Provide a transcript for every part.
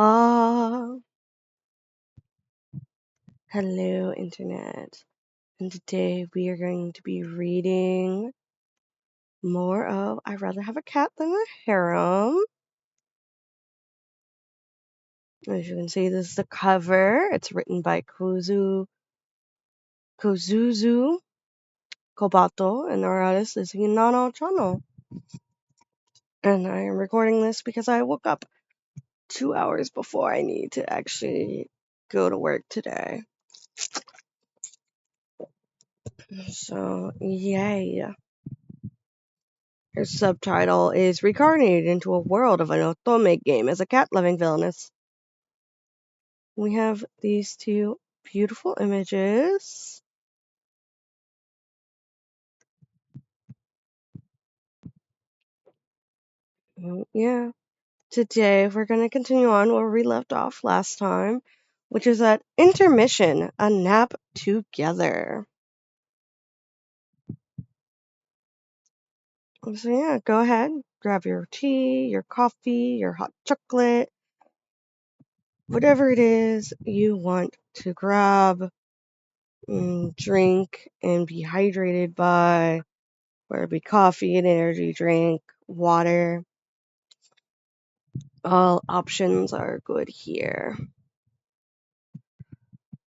Ah, hello, Internet. And today we are going to be reading more of I'd Rather Have a Cat Than a Harem. As you can see, this is the cover. It's written by Kozuzu Kobato, and our artist is Hinano Chano. And I am recording this because I woke up 2 hours before I need to actually go to work today. So, yay. Her subtitle is Reincarnated into a World of an Otome Game as a cat-loving villainess. We have these two beautiful images. Yeah. Today we're going to continue on where we left off last time, which is at intermission, a nap together. So yeah, go ahead, grab your tea, your coffee, your hot chocolate, whatever it is you want to grab, drink, and be hydrated by, whether it be coffee, an energy drink, water. All options are good here.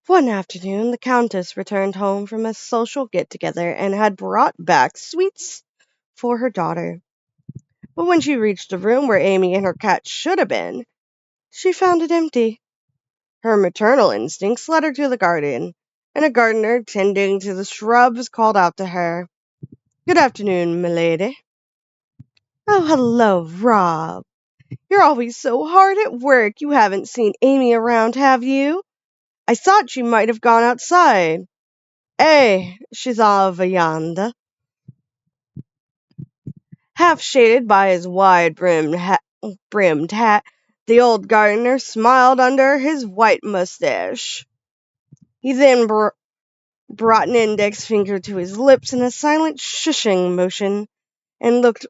One afternoon, the Countess returned home from a social get-together and had brought back sweets for her daughter. But when she reached the room where Amy and her cat should have been, she found it empty. Her maternal instincts led her to the garden, and a gardener tending to the shrubs called out to her, "Good afternoon, milady." "Oh, hello, Rob. You're always so hard at work. You haven't seen Amy around, have you? I thought she might have gone outside." She's over yonder." Half shaded by his brimmed hat, the old gardener smiled under his white mustache. He then brought an index finger to his lips in a silent shushing motion, and looked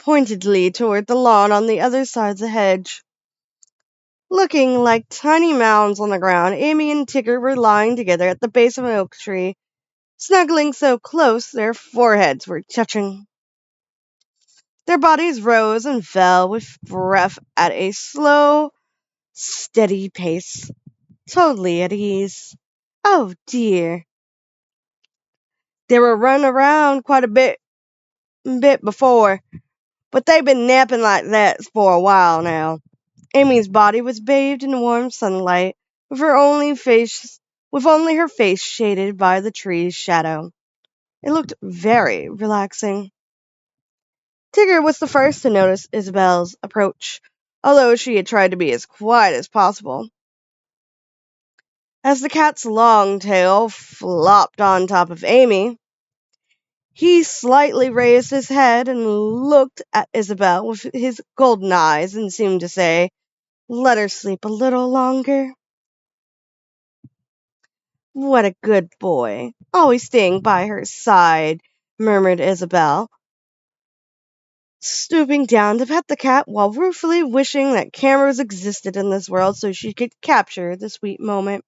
pointedly toward the lawn on the other side of the hedge. Looking like tiny mounds on the ground, Amy and Tigger were lying together at the base of an oak tree, snuggling so close their foreheads were touching. Their bodies rose and fell with breath at a slow, steady pace, totally at ease. Oh dear. They were run around quite a bit before, but they've been napping like that for a while now. Amy's body was bathed in warm sunlight, with only her face shaded by the tree's shadow. It looked very relaxing. Tigger was the first to notice Isabel's approach, although she had tried to be as quiet as possible. As the cat's long tail flopped on top of Amy, he slightly raised his head and looked at Isabel with his golden eyes and seemed to say, "Let her sleep a little longer." "What a good boy, always staying by her side," murmured Isabel, stooping down to pet the cat while ruefully wishing that cameras existed in this world so she could capture the sweet moment.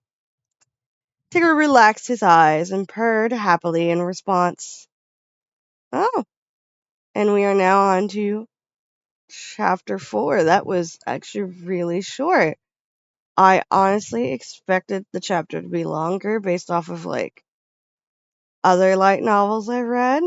Tigger relaxed his eyes and purred happily in response. Oh, and we are now on to chapter 4. That was actually really short. I honestly expected the chapter to be longer based off of like other light novels I've read.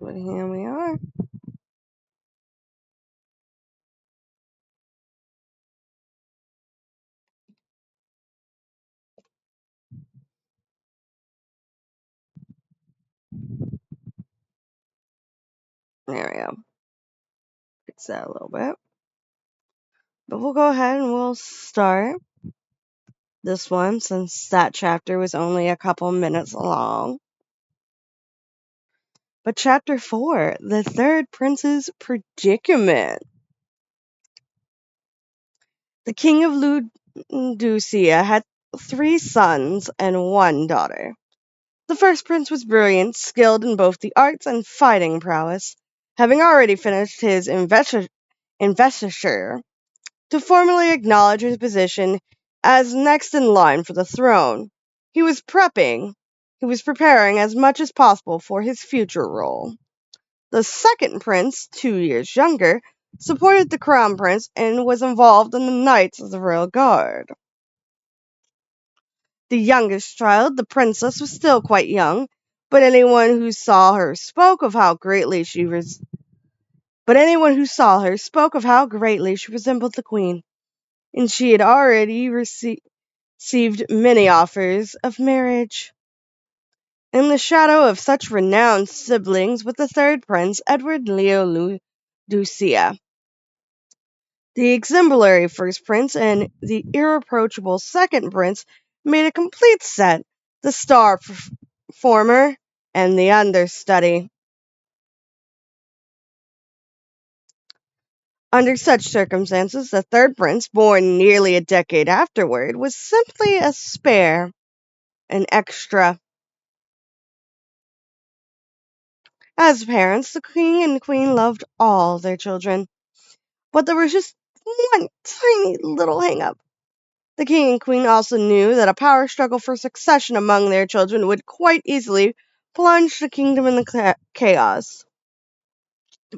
But here we are. There we go. Fix that a little bit. But we'll go ahead and we'll start. this one since that chapter was only a couple minutes long. But chapter 4, the third prince's predicament. The king of Luducia had 3 sons and 1 daughter. The first prince was brilliant, skilled in both the arts and fighting prowess, having already finished his investiture to formally acknowledge his position as next in line for the throne. He was preparing as much as possible for his future role. The second prince, 2 years younger, supported the crown prince and was involved in the Knights of the Royal Guard. The youngest child, the princess, was still quite young, but anyone who saw her spoke of how greatly she resembled the queen, and she had already received many offers of marriage. In the shadow of such renowned siblings was the third prince, Edward Leo Lucia. The exemplary first prince and the irreproachable second prince made a complete set, the star performer and the understudy. Under such circumstances, the third prince, born nearly a decade afterward, was simply a spare, an extra. As parents, the king and queen loved all their children, but there was just one tiny little hang-up. The king and queen also knew that a power struggle for succession among their children would quite easily plunge the kingdom in the chaos.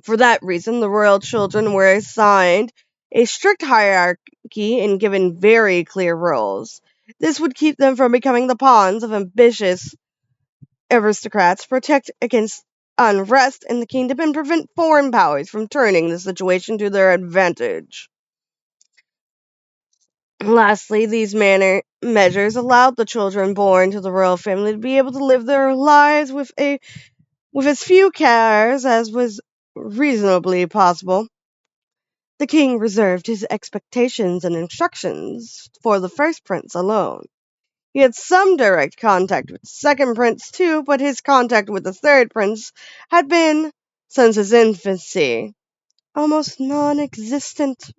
For that reason, the royal children were assigned a strict hierarchy and given very clear roles. This would keep them from becoming the pawns of ambitious aristocrats, protect against unrest in the kingdom, and prevent foreign powers from turning the situation to their advantage. Lastly, these measures allowed the children born to the royal family to be able to live their lives with as few cares as was reasonably possible. The king reserved his expectations and instructions for the first prince alone. He had some direct contact with the second prince too, but his contact with the third prince had been, since his infancy, almost non-existent.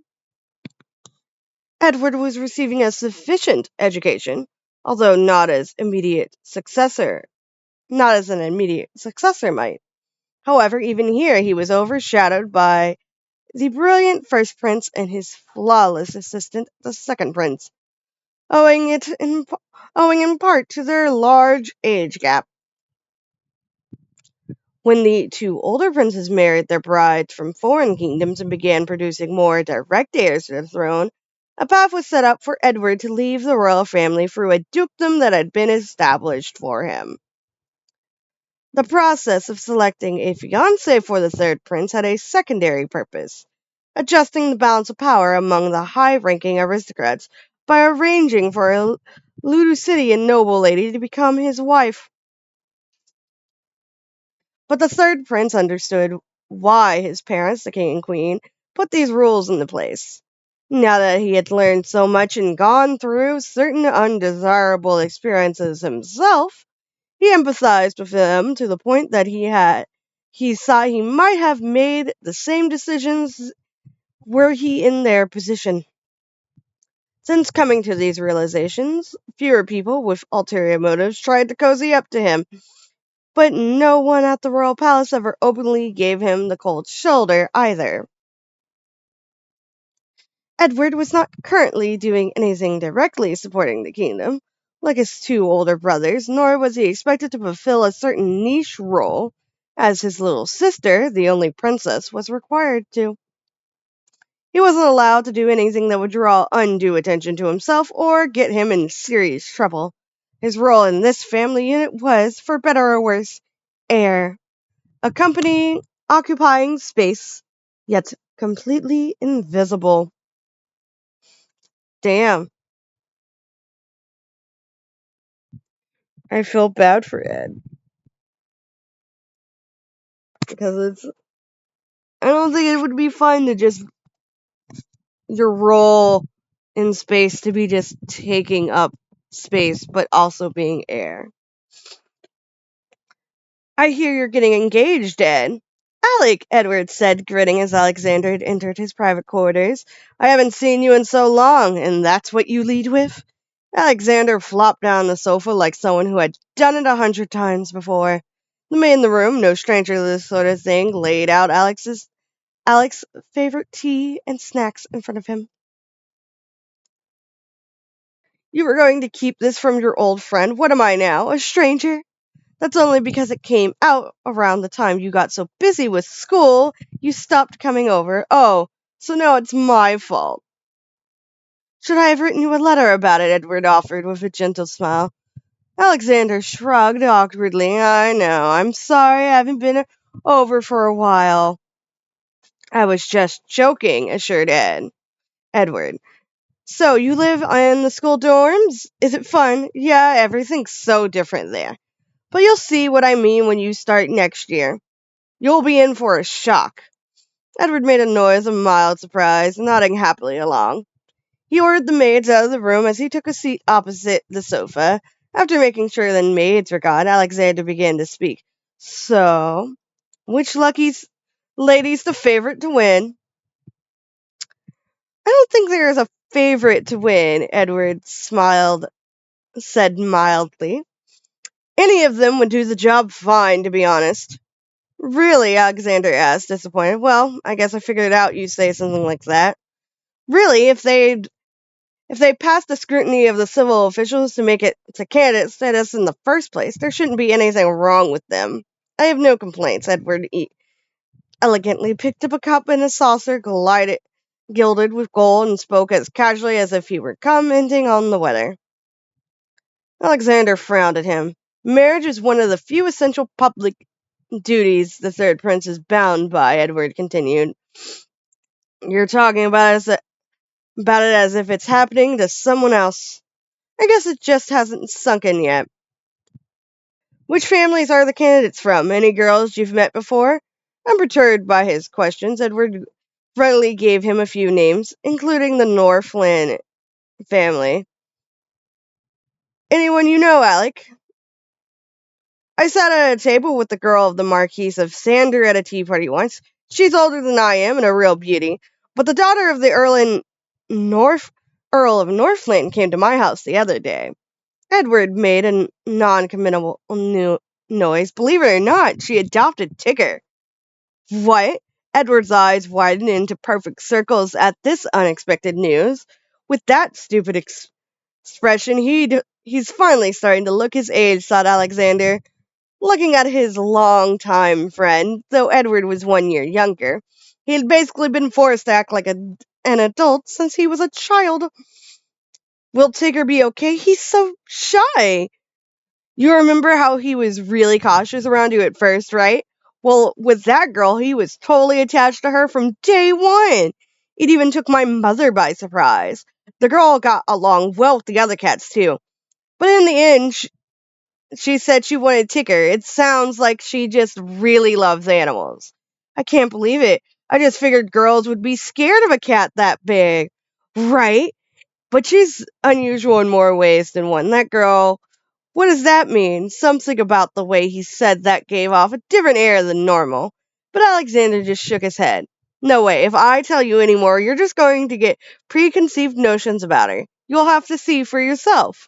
Edward was receiving a sufficient education, although not as an immediate successor might. However, even here he was overshadowed by the brilliant first prince and his flawless assistant, the second prince, owing in part to their large age gap. When the 2 older princes married their brides from foreign kingdoms and began producing more direct heirs to the throne, a path was set up for Edward to leave the royal family through a dukedom that had been established for him. The process of selecting a fiancé for the third prince had a secondary purpose, adjusting the balance of power among the high-ranking aristocrats by arranging for a Luducidian noble lady to become his wife. But the third prince understood why his parents, the king and queen, put these rules into place. Now that he had learned so much and gone through certain undesirable experiences himself, he empathized with them to the point that he thought he might have made the same decisions were he in their position. Since coming to these realizations, fewer people with ulterior motives tried to cozy up to him, but no one at the royal palace ever openly gave him the cold shoulder either. Edward was not currently doing anything directly supporting the kingdom, like his 2 older brothers, nor was he expected to fulfill a certain niche role, as his little sister, the only princess, was required to. He wasn't allowed to do anything that would draw undue attention to himself or get him in serious trouble. His role in this family unit was, for better or worse, heir, a company occupying space, yet completely invisible. Damn, I feel bad for Ed because I don't think it would be fun to just your role in space to be just taking up space, but also being air. I hear you're getting engaged, Ed. Alec, Edward said, grinning as Alexander had entered his private quarters. I haven't seen you in so long, and that's what you lead with? Alexander flopped down on the sofa like someone who had done it 100 times before. The maid in the room, no stranger to this sort of thing, laid out Alex's favorite tea and snacks in front of him. You were going to keep this from your old friend. What am I now, a stranger? That's only because it came out around the time you got so busy with school, you stopped coming over. Oh, so now it's my fault. Should I have written you a letter about it? Edward offered with a gentle smile. Alexander shrugged awkwardly. I know. I'm sorry I haven't been over for a while. I was just joking, assured Edward. So, you live in the school dorms? Is it fun? Yeah, everything's so different there. But you'll see what I mean when you start next year. You'll be in for a shock. Edward made a noise of mild surprise, nodding happily along. He ordered the maids out of the room as he took a seat opposite the sofa. After making sure the maids were gone, Alexander began to speak. So, which lady's the favorite to win? I don't think there is a favorite to win, said mildly. Any of them would do the job fine, to be honest. Really? Alexander asked, disappointed. Well, I guess I figured out you'd say something like that. Really, if they passed the scrutiny of the civil officials to make it to candidate status in the first place, there shouldn't be anything wrong with them. I have no complaints, elegantly picked up a cup and a saucer gilded with gold and spoke as casually as if he were commenting on the weather. Alexander frowned at him. Marriage is one of the few essential public duties the third prince is bound by, Edward continued. You're talking about it as if it's happening to someone else. I guess it just hasn't sunk in yet. Which families are the candidates from? Any girls you've met before? Unperturbed by his questions, Edward readily gave him a few names, including the Northland family. Anyone you know, Alec? I sat at a table with the girl of the Marquis of Sander at a tea party once. She's older than I am and a real beauty, but the daughter of the Earl of Northland came to my house the other day. Edward made a non-committal noise. Believe it or not, she adopted Tigger. What? Edward's eyes widened into perfect circles at this unexpected news. With that stupid expression, he's finally starting to look his age, thought Alexander. Looking at his longtime friend, though Edward was 1 year younger, he had basically been forced to act like an adult since he was a child. Will Tigger be okay? He's so shy. You remember how he was really cautious around you at first, right? Well, with that girl, he was totally attached to her from day one. It even took my mother by surprise. The girl got along well with the other cats, too. But in the end, she said she wanted Tigger. It sounds like she just really loves animals. I can't believe it. I just figured girls would be scared of a cat that big. Right? But she's unusual in more ways than one. That girl, what does that mean? Something about the way he said that gave off a different air than normal. But Alexander just shook his head. No way, if I tell you any more, you're just going to get preconceived notions about her. You'll have to see for yourself.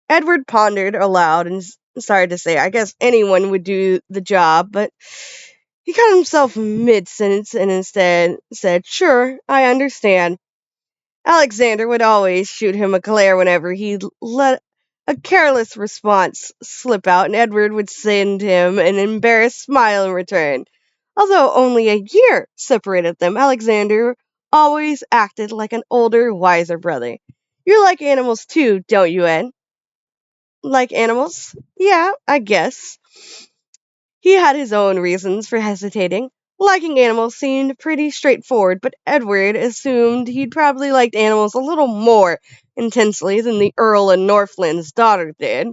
Edward pondered aloud and started to say, I guess anyone would do the job, but he cut himself mid-sentence and instead said, Sure, I understand. Alexander would always shoot him a glare whenever he let a careless response slip out, and Edward would send him an embarrassed smile in return. Although only a year separated them, Alexander always acted like an older, wiser brother. You like animals too, don't you, Ed? Like animals? Yeah, I guess. He had his own reasons for hesitating. Liking animals seemed pretty straightforward, but Edward assumed he'd probably liked animals a little more intensely than the Earl of Northland's daughter did.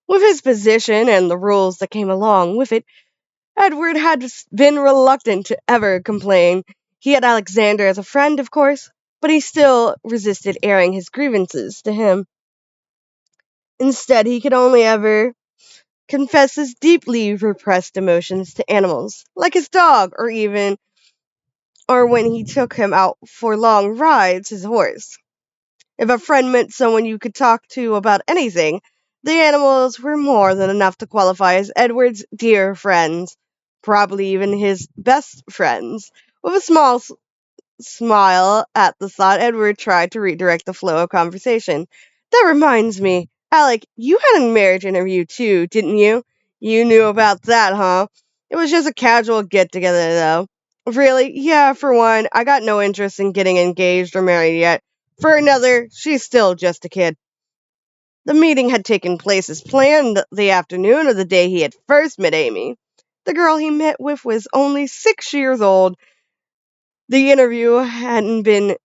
With his position and the rules that came along with it, Edward had been reluctant to ever complain. He had Alexander as a friend, of course, but he still resisted airing his grievances to him. Instead, he could only ever confess his deeply repressed emotions to animals, like his dog, or when he took him out for long rides, his horse. If a friend meant someone you could talk to about anything, the animals were more than enough to qualify as Edward's dear friends, probably even his best friends. With a smile at the thought, Edward tried to redirect the flow of conversation. That reminds me, Alec, you had a marriage interview too, didn't you? You knew about that, huh? It was just a casual get together, though. Really? Yeah, for one, I got no interest in getting engaged or married yet. For another, she's still just a kid. The meeting had taken place as planned the afternoon of the day he had first met Amy. The girl he met with was only 6 years old. The interview hadn't been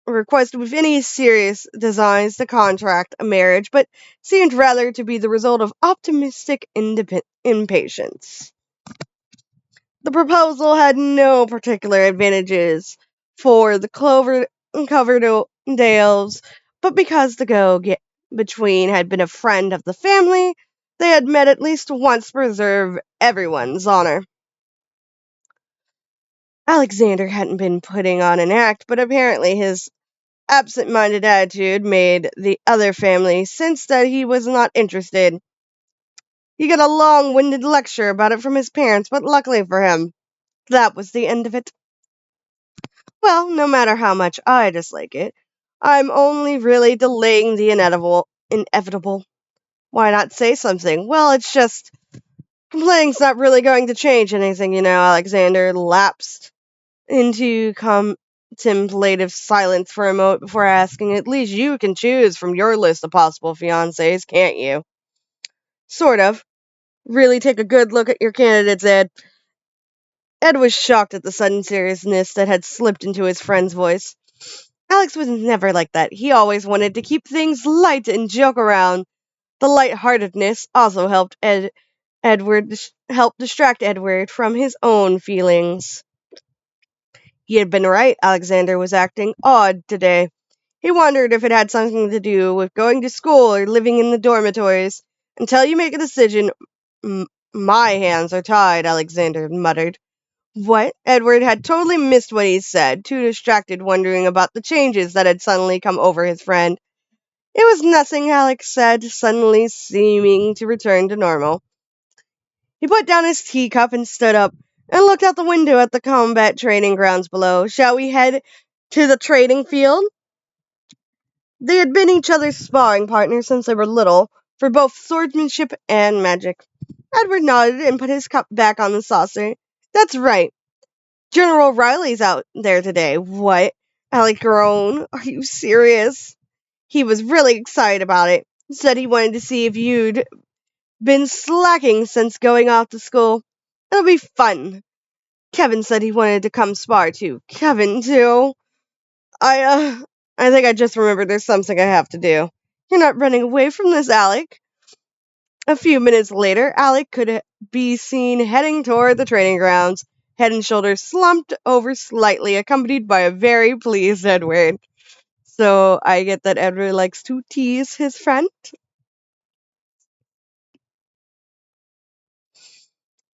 requested with any serious designs to contract a marriage, but seemed rather to be the result of optimistic impatience. The proposal had no particular advantages for the Cloverdales, but because the go-between had been a friend of the family, they had met at least once to preserve everyone's honor. Alexander hadn't been putting on an act, but apparently his absent-minded attitude made the other family sense that he was not interested. He got a long-winded lecture about it from his parents, but luckily for him, that was the end of it. Well, no matter how much I dislike it, I'm only really delaying the inevitable. Why not say something? Well, it's just complaining's not really going to change anything, Alexander lapsed into contemplative silence for a moment before asking, at least you can choose from your list of possible fiancés, can't you? Sort of. Really take a good look at your candidates, Ed. Ed was shocked at the sudden seriousness that had slipped into his friend's voice. Alex was never like that. He always wanted to keep things light and joke around. The lightheartedness also helped distract Edward from his own feelings. He had been right. Alexander was acting odd today. He wondered if it had something to do with going to school or living in the dormitories. Until you make a decision, my hands are tied, Alexander muttered. What? Edward had totally missed what he said, too distracted wondering about the changes that had suddenly come over his friend. It was nothing, Alex said, suddenly seeming to return to normal. He put down his teacup and stood up and looked out the window at the combat training grounds below. Shall we head to the training field? They had been each other's sparring partners since they were little, for both swordsmanship and magic. Edward nodded and put his cup back on the saucer. That's right. General Riley's out there today. What? Alec groaned. Are you serious? He was really excited about it. Said he wanted to see if you'd been slacking since going off to school. It'll be fun. Kevin said he wanted to come spar too. Kevin too? I think I just remembered there's something I have to do. You're not running away from this, Alec. A few minutes later, Alec could be seen heading toward the training grounds, head and shoulders slumped over slightly, accompanied by a very pleased Edward. So I get that Edward likes to tease his friend.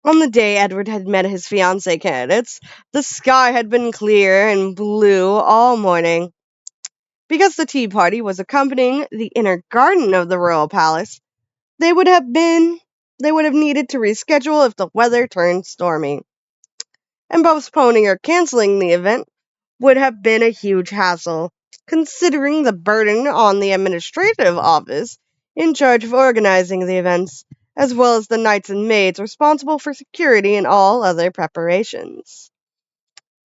On the day Edward had met his fiancé candidates, the sky had been clear and blue all morning. Because the tea party was accompanying the inner garden of the royal palace, they would have needed to reschedule if the weather turned stormy. And postponing or canceling the event would have been a huge hassle, considering the burden on the administrative office in charge of organizing the events, as well as the knights and maids responsible for security and all other preparations.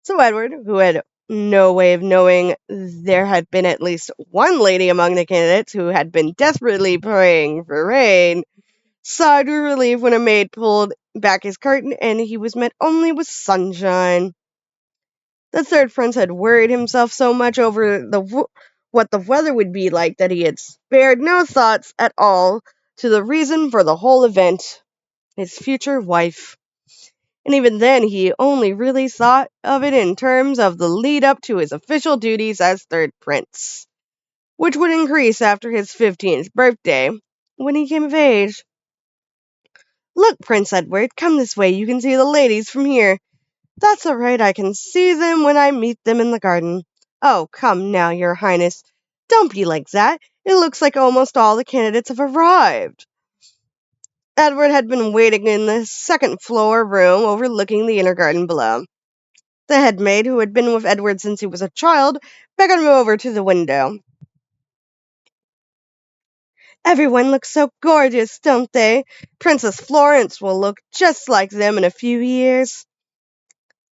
So Edward, who had no way of knowing there had been at least one lady among the candidates who had been desperately praying for rain, sighed with relief when a maid pulled back his curtain and he was met only with sunshine. The third prince had worried himself so much over what the weather would be like that he had spared no thoughts at all to the reason for the whole event, his future wife. and even then he only really thought of it in terms of the lead up to his official duties as third prince, which would increase after his 15th birthday, when he came of age. Look, Prince Edward, come this way, you can see the ladies from here. That's all right, I can see them when I meet them in the garden. Oh, come now, your highness. Don't be like that. It looks like almost all the candidates have arrived. Edward had been waiting in the second-floor room overlooking the inner garden below. The head maid, who had been with Edward since he was a child, beckoned him over to the window. Everyone looks so gorgeous, don't they? Princess Florence will look just like them in a few years.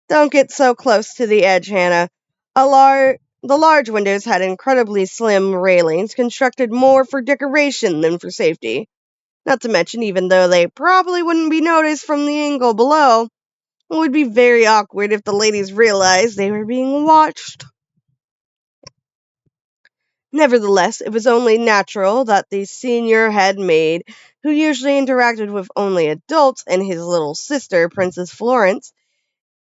Don't get so close to the edge, Hannah. The large windows had incredibly slim railings constructed more for decoration than for safety. Not to mention, even though they probably wouldn't be noticed from the angle below, it would be very awkward if the ladies realized they were being watched. Nevertheless, it was only natural that the senior head maid, who usually interacted with only adults, and his little sister, Princess Florence,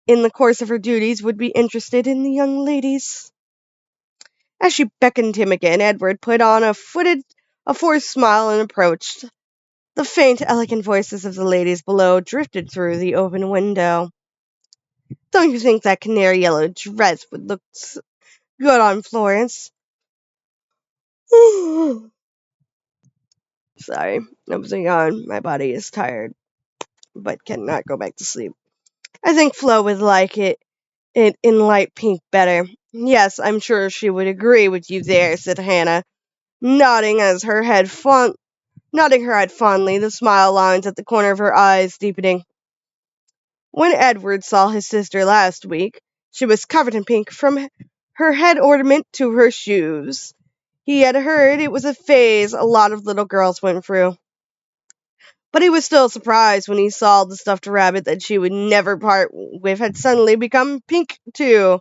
in the course of her duties, would be interested in the young ladies. As she beckoned him again, Edward put on a forced smile and approached. The faint, elegant voices of the ladies below drifted through the open window. Don't you think that canary yellow dress would look good on Florence? Sorry, that was a yawn. My body is tired, but cannot go back to sleep. I think Flo would like it in light pink better. Yes, I'm sure she would agree with you there, said Hannah, nodding nodding her head fondly, the smile lines at the corner of her eyes deepening. When Edward saw his sister last week, she was covered in pink from her head ornament to her shoes. He had heard it was a phase a lot of little girls went through. But he was still surprised when he saw the stuffed rabbit that she would never part with had suddenly become pink, too.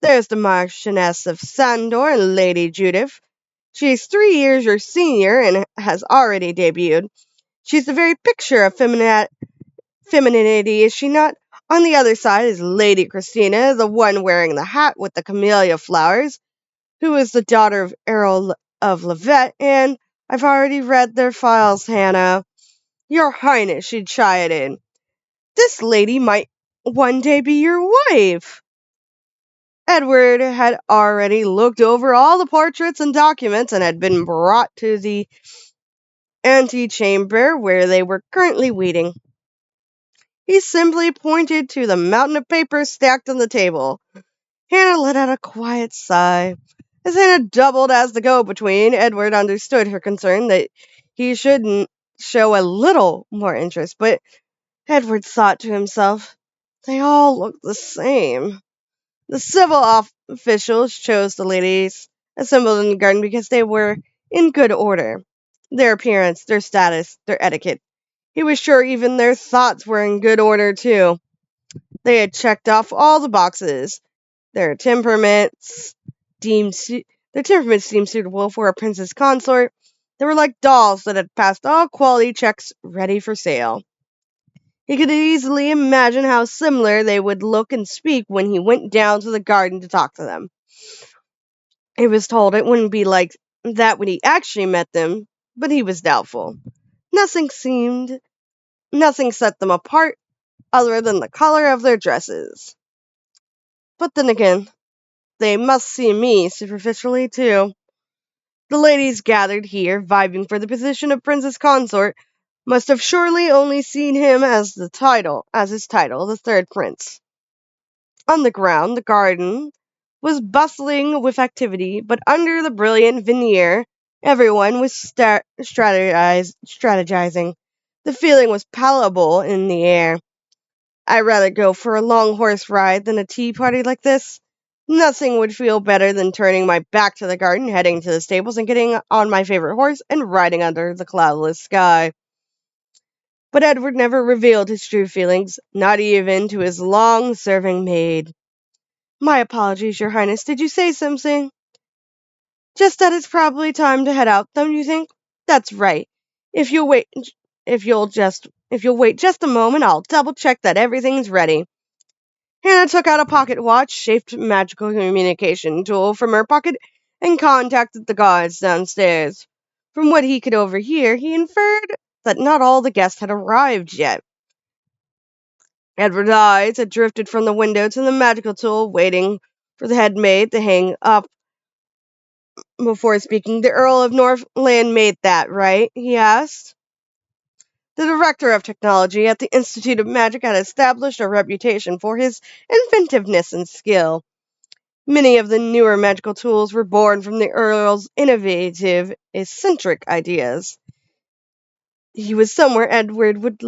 There's the Marchioness of Sandor, Lady Judith. She's 3 years your senior and has already debuted. She's the very picture of femininity, is she not? On the other side is Lady Christina, the one wearing the hat with the camellia flowers, who is the daughter of Earl of Levet, and I've already read their files, Hannah. Your Highness, she chided in. This lady might one day be your wife. Edward had already looked over all the portraits and documents and had been brought to the antechamber where they were currently waiting. He simply pointed to the mountain of papers stacked on the table. Hannah let out a quiet sigh. As Hannah doubled as the go-between, Edward understood her concern that he should show a little more interest, but Edward thought to himself, they all look the same. The civil officials chose the ladies assembled in the garden because they were in good order. Their appearance, their status, their etiquette. He was sure even their thoughts were in good order, too. They had checked off all the boxes. Their temperaments deemed suitable for a princess consort. They were like dolls that had passed all quality checks, ready for sale. He could easily imagine how similar they would look and speak when he went down to the garden to talk to them. He was told it wouldn't be like that when he actually met them, but he was doubtful. Nothing set them apart other than the color of their dresses. But then again, they must see me superficially too. The ladies gathered here, vibing for the position of princess consort, must have surely only seen him as his title, the third prince. On the ground, the garden was bustling with activity, but under the brilliant veneer, everyone was strategizing. The feeling was palpable in the air. I'd rather go for a long horse ride than a tea party like this. Nothing would feel better than turning my back to the garden, heading to the stables, and getting on my favorite horse and riding under the cloudless sky. But Edward never revealed his true feelings, not even to his long-serving maid. My apologies, Your Highness. Did you say something? Just that it's probably time to head out, don't you think? That's right. If you'll just If you'll wait just a moment, I'll double check that everything's ready. Hannah took out a pocket watch-shaped magical communication tool from her pocket and contacted the guards downstairs. From what he could overhear, he inferred that not all the guests had arrived yet. Edward's eyes had drifted from the window to the magical tool, waiting for the head maid to hang up before speaking. The Earl of Northland made that, right? He asked. The director of technology at the Institute of Magic had established a reputation for his inventiveness and skill. Many of the newer magical tools were born from the Earl's innovative, eccentric ideas. He was someone Edward would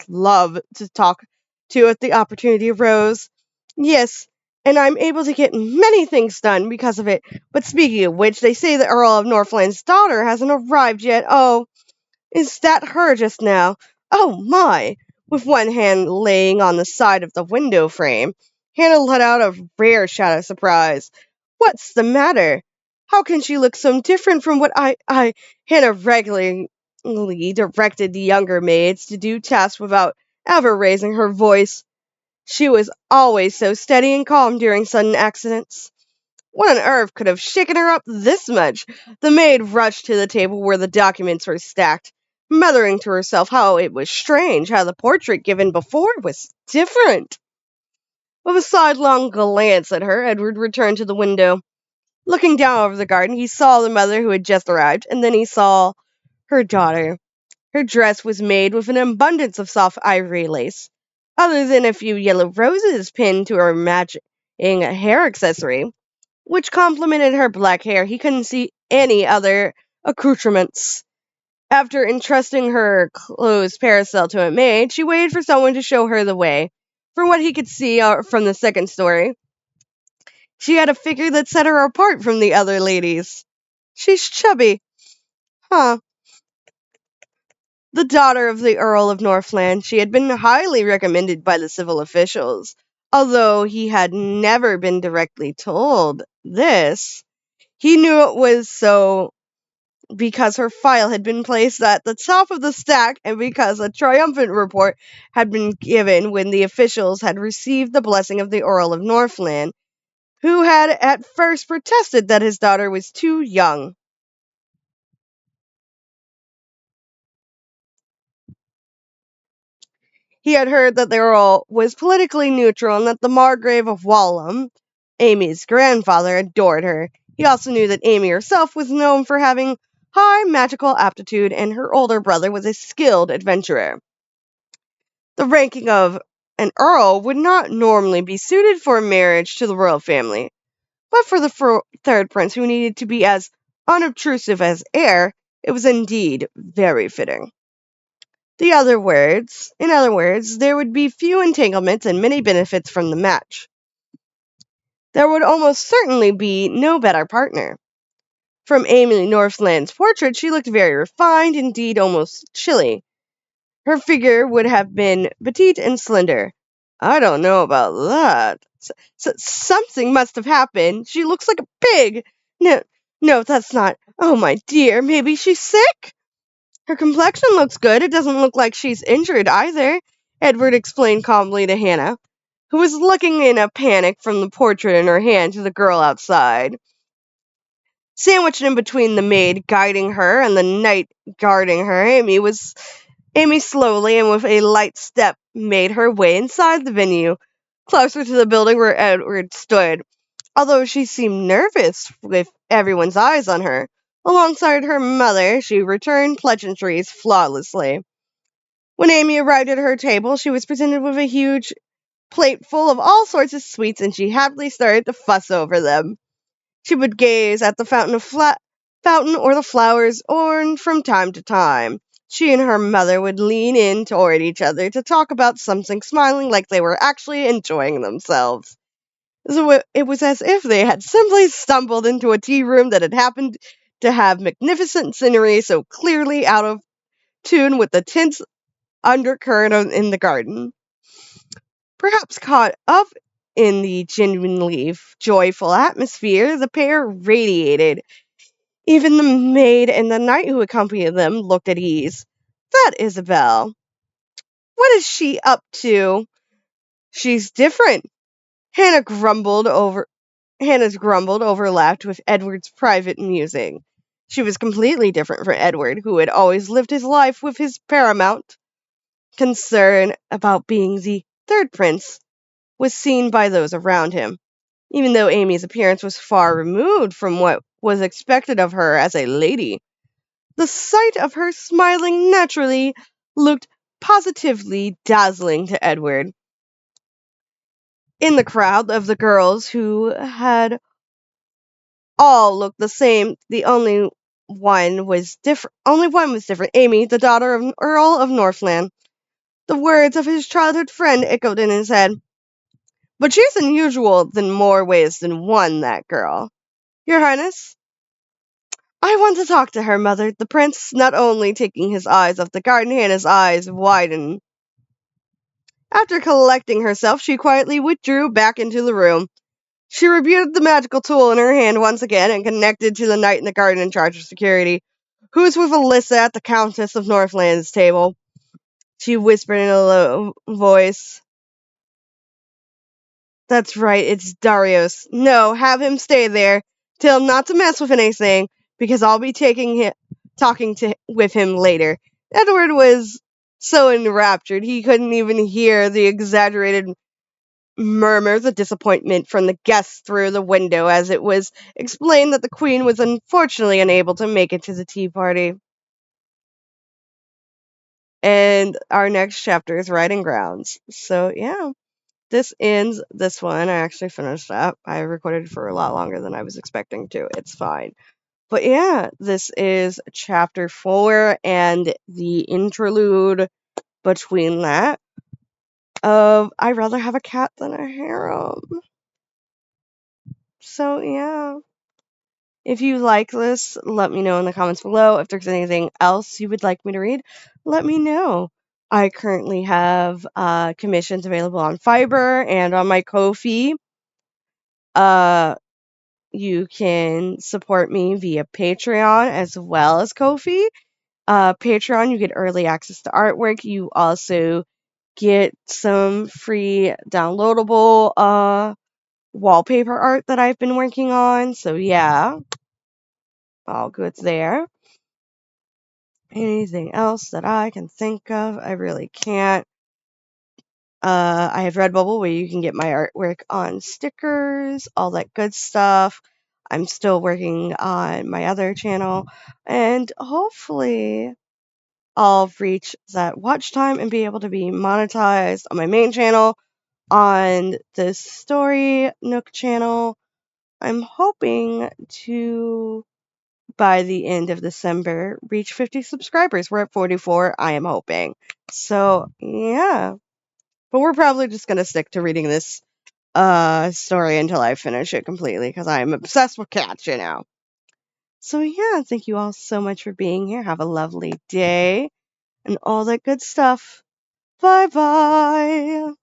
love to talk to if the opportunity arose. Yes, and I'm able to get many things done because of it. But speaking of which, they say the Earl of Northland's daughter hasn't arrived yet. Oh, is that her just now? Oh my! With one hand laying on the side of the window frame, Hannah let out a rare shout of surprise. What's the matter? How can she look so different from what Hannah regularly directed the younger maids to do tasks without ever raising her voice. She was always so steady and calm during sudden accidents. What on earth could have shaken her up this much? The maid rushed to the table where the documents were stacked, muttering to herself how it was strange how the portrait given before was different. With a sidelong glance at her, Edward returned to the window. Looking down over the garden, he saw the mother who had just arrived, and then he saw her daughter. Her dress was made with an abundance of soft ivory lace, other than a few yellow roses pinned to her matching hair accessory, which complemented her black hair. He couldn't see any other accoutrements. After entrusting her closed parasol to a maid, she waited for someone to show her the way. From what he could see from the second story, she had a figure that set her apart from the other ladies. She's chubby. Huh. The daughter of the Earl of Northland, she had been highly recommended by the civil officials, although he had never been directly told this. He knew it was so because her file had been placed at the top of the stack and because a triumphant report had been given when the officials had received the blessing of the Earl of Northland, who had at first protested that his daughter was too young. He had heard that the Earl was politically neutral and that the Margrave of Walham, Amy's grandfather, adored her. He also knew that Amy herself was known for having high magical aptitude and her older brother was a skilled adventurer. The ranking of an earl would not normally be suited for marriage to the royal family, but for the third prince who needed to be as unobtrusive as heir, it was indeed very fitting. In other words, there would be few entanglements and many benefits from the match. There would almost certainly be no better partner. From Amy Northland's portrait, she looked very refined, indeed almost chilly. Her figure would have been petite and slender. I don't know about that. Something must have happened. She looks like a pig. No, no, that's not. Oh, my dear, maybe she's sick? Her complexion looks good. It doesn't look like she's injured either, Edward explained calmly to Hannah, who was looking in a panic from the portrait in her hand to the girl outside. Sandwiched in between the maid guiding her and the knight guarding her, Amy slowly and with a light step made her way inside the venue, closer to the building where Edward stood, although she seemed nervous with everyone's eyes on her. Alongside her mother, she returned pleasantries flawlessly. When Amy arrived at her table, she was presented with a huge plate full of all sorts of sweets, and she happily started to fuss over them. She would gaze at the fountain or the flowers, or from time to time, she and her mother would lean in toward each other to talk about something, smiling like they were actually enjoying themselves. So it was as if they had simply stumbled into a tea room that had happened to have magnificent scenery so clearly out of tune with the tense undercurrent in the garden. Perhaps caught up in the genuinely joyful atmosphere, the pair radiated. Even the maid and the knight who accompanied them looked at ease. That Isabel. What is she up to? She's different. Hannah's grumbled overlapped with Edward's private musing. She was completely different from Edward, who had always lived his life with his paramount concern about being the third prince was seen by those around him, even though Amy's appearance was far removed from what was expected of her as a lady. The sight of her smiling naturally looked positively dazzling to Edward. In the crowd of the girls who had all looked the same, the only one was different. Only one was different. Amy, the daughter of Earl of Northland. The words of his childhood friend echoed in his head. But she's unusual in more ways than one, that girl. Your Highness? I want to talk to her, Mother. The prince, not only taking his eyes off the garden, Hannah's eyes widened. After collecting herself, she quietly withdrew back into the room. She reviewed the magical tool in her hand once again and connected to the knight in the garden in charge of security, who's with Alyssa at the Countess of Northland's table. She whispered in a low voice. That's right, it's Darius. No, have him stay there. Tell him not to mess with anything, because I'll be talking with him later. Edward was so enraptured he couldn't even hear the exaggerated murmurs of disappointment from the guests through the window as it was explained that the Queen was unfortunately unable to make it to the tea party. And our next chapter is Riding Grounds. So, yeah. This ends this one. I actually finished up. I recorded for a lot longer than I was expecting to. It's fine. But yeah, this is chapter 4 and the interlude between that of I'd rather have a cat than a harem. So yeah. If you like this, let me know in the comments below. If there's anything else you would like me to read, let me know. I currently have commissions available on Fiverr and on my Ko-fi. You can support me via Patreon as well as Ko-fi. Patreon, you get early access to artwork. You also get some free downloadable wallpaper art that I've been working on. So yeah, all good there. Anything else that I can think of? I really can't. I have Redbubble where you can get my artwork on stickers, all that good stuff. I'm still working on my other channel, and hopefully I'll reach that watch time and be able to be monetized on my main channel. On this story Nook channel, I'm hoping to, by the end of December, reach 50 subscribers. We're at 44, I am hoping. So, yeah. But we're probably just going to stick to reading this story until I finish it completely, because I'm obsessed with cats, you know. So, yeah, thank you all so much for being here. Have a lovely day and all that good stuff. Bye-bye.